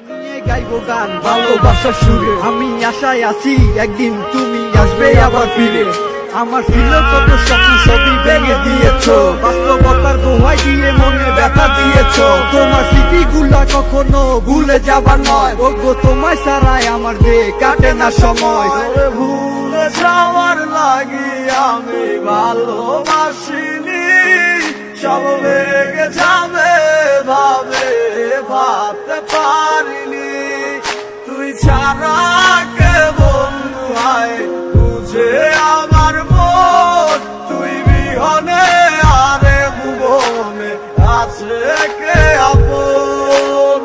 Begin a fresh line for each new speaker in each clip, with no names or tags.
নিয়ে গাইবো গান ভালোবাসার সুরে। আমি আশায় আছি একদিন তুমি আসবে আবার ফিরে। আমার ছিল কত স্বপ্ন সবই ভেঙে দিয়েছো, বাস্তবতার দোহাই দিয়ে মনে ব্যথা দিয়েছো। তোমার স্মৃতিগুলা কখনো ভুলে যাবার নয়, ওগো তোমায় ছাড়াই আমার যে কাটে না সময়।
ভুলে যাওয়ার লাগি আমি ভালোবাসিনি, সব ভেঙে যাবে ভাবে ভাবতে পারিনি। তুই ছাড়া কে বন্ধু হয় বুঝে আমার মন, তুই বিহনে আরে ভুবনে আছে কে আপন।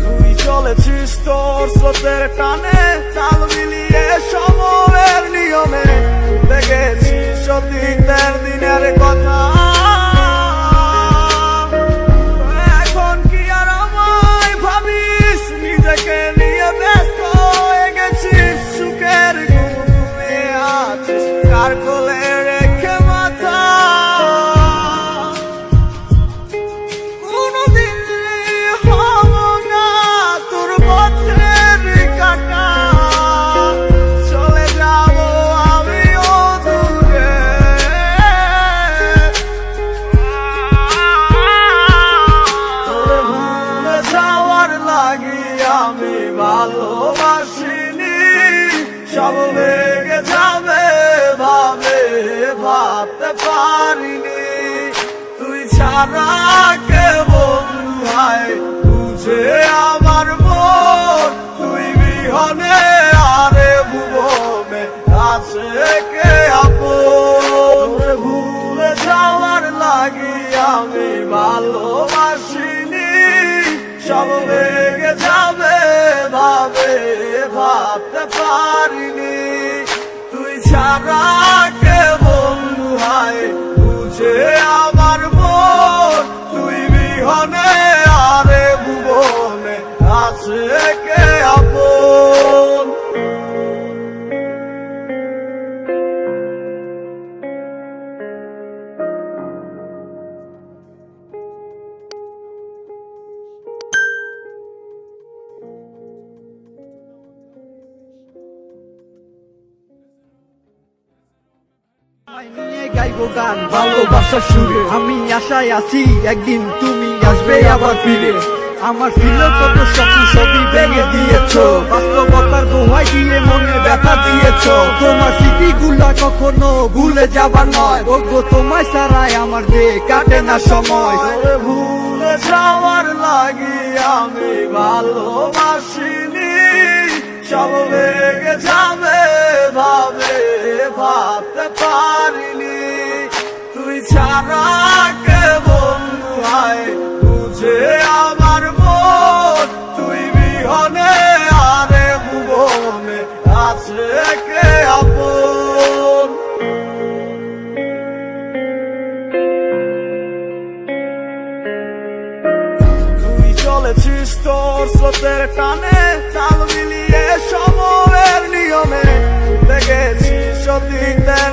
তুই চলেছিস তোর স্রোতের টানে, তাল মিলিয়ে সময়ের নিয়মে, দেখেছিস অতীতের দিনের কথা। এখন কি আর আমায় ভাবিস, নিজেকে নিয়ে ব্যস্ত হয়ে গেছিস। সুখের ঘুমে আছিস কার কোলে রেখে মাথা, কোনদিন হব না তোর পথের কাটা। চলে যাব আমিও দূরে, তোরে ভুলে যাওয়ার লাগি আমি ভালোবাসিনি, সব ভেঙে যাবে ভাবে ভাবতে পারিনি। তুই ছাড়া কে বন্ধু হয় বুঝে আমার মন, তুই বিহনে আরে ভুবনে আছে কে আপন। ভুলে যাওয়ার লাগি আমি ভালোবাসিনি, সব ভেঙে যাবে ভাবে ভাবতে পারিনি। তুই ছাড়া কে বন্ধু হয় বুঝে আমার মন, তুই বিহনে আরে ভুবনে আছে কে আপন।
নিয়ে গাইবো গান ভালোবাসার সুরে। আমি আশায় আছি একদিন তুমি আসবে আবার ফিরে। আমার ছিল কত স্বপ্ন সবই ভেঙে দিয়েছো, বাস্তবতার দোহাই দিয়ে মনে ব্যথা দিয়েছো। তোমার স্মৃতিগুলা কখনো ভুলে যাবার নয়, ওগো তোমায় ছাড়াই আমার যে কাটে না সময়।
ভুলে যাওয়ার লাগি আমি ভালোবাসিনি, সব ভেঙে যাবে ভাবে ভাবতে পারিনি। তুই ছাড়া কে বন্ধু হয় বুঝে আমার মন, তুই বিহনে আরে ভুবনে আছে কে আপন। তুই চলেছিস তোর স্রোতের টানে, তাল মিলিয়ে সময়ের নিয়মে, দেখেছিস অতীতের